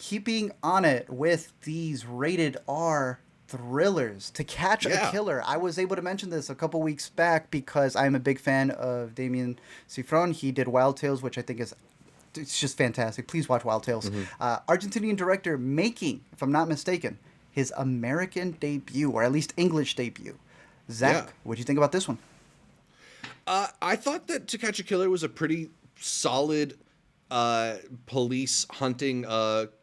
keeping on it with these rated R thrillers. To Catch a Yeah. Killer. I was able to mention this a couple weeks back because I'm a big fan of Damien Cifron. He did Wild Tales, which I think is it's just fantastic. Please watch Wild Tales. Argentinian director making, if I'm not mistaken, his American debut, or at least English debut. Yeah. Zach, what do you think about this one? I thought that To Catch a Killer was a pretty solid police hunting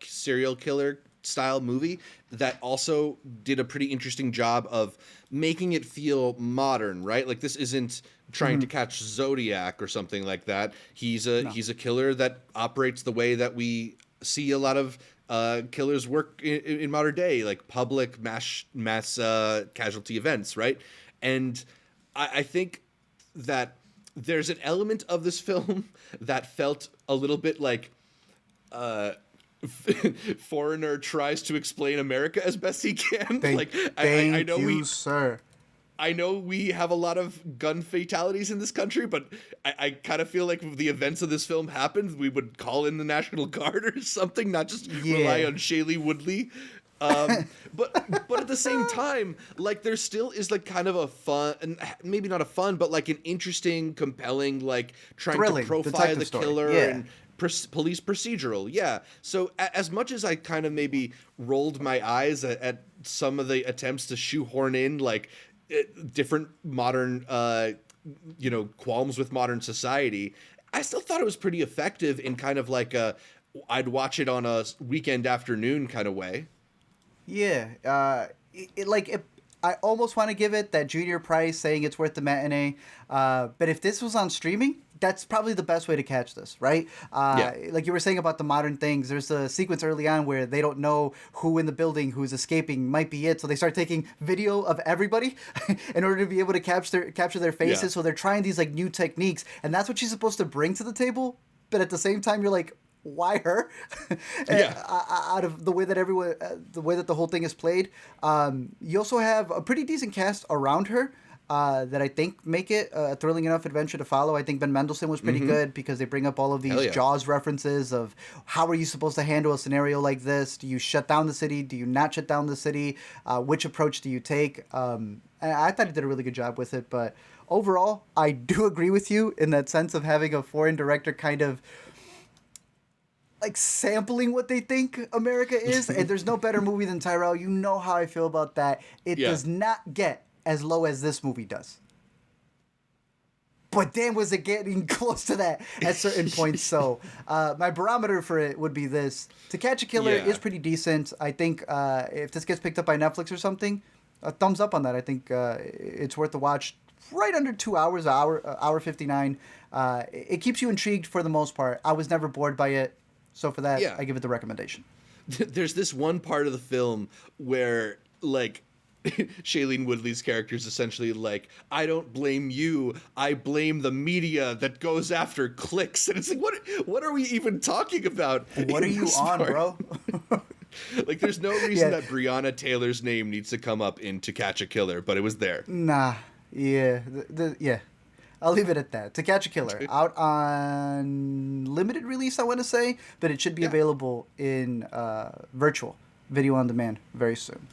serial killer style movie that also did a pretty interesting job of making it feel modern, right? Like this isn't trying to catch Zodiac or something like that. He's a killer that operates the way that we see a lot of killers work in modern day, like public mass casualty events, right? And I think that there's an element of this film that felt a little bit like Foreigner tries to explain America as best he can. I know sir. I know we have a lot of gun fatalities in this country, but I kind of feel like if the events of this film happened, we would call in the National Guard or something, not just rely on Shailene Woodley. But at the same time, like there still is like kind of a fun, and maybe not a fun, but like an interesting, compelling, like trying Thrilling to profile the story. killer Yeah. and police procedural. Yeah. So as much as I kind of maybe rolled my eyes at some of the attempts to shoehorn in like different modern, qualms with modern society, I still thought it was pretty effective in kind of like I'd watch it on a weekend afternoon kind of way. Yeah, I almost want to give it that junior price, saying it's worth the matinee. But if this was on streaming, that's probably the best way to catch this, right? Like you were saying about the modern things, there's a sequence early on where they don't know who in the building who's escaping might be it, so they start taking video of everybody in order to be able to capture their faces. Yeah. So they're trying these like new techniques, and that's what she's supposed to bring to the table. But at the same time, you're like, why her? Out of the way that the whole thing is played. You also have a pretty decent cast around her that I think make it a thrilling enough adventure to follow. I think Ben Mendelsohn was pretty good because they bring up all of these Jaws references of how are you supposed to handle a scenario like this? Do you shut down the city? Do you not shut down the city? Which approach do you take? And I thought he did a really good job with it. But overall, I do agree with you in that sense of having a foreign director kind of like sampling what they think America is. And there's no better movie than Tyrell. You know how I feel about that. It does not get as low as this movie does. But damn, was it getting close to that at certain points. So my barometer for it would be this. To Catch a Killer is pretty decent. I think if this gets picked up by Netflix or something, a thumbs up on that. I think it's worth the watch. Right under 2 hours, hour 59. It keeps you intrigued for the most part. I was never bored by it. So for that, I give it the recommendation. There's this one part of the film where, like, Shailene Woodley's character is essentially like, I don't blame you, I blame the media that goes after clicks. And it's like, what are we even talking about? What are you on, bro? Like, there's no reason that Breonna Taylor's name needs to come up in To Catch a Killer, but it was there. Nah. Yeah. I'll leave it at that. To Catch a Killer, out on limited release, I want to say, but it should be available in virtual video on demand very soon.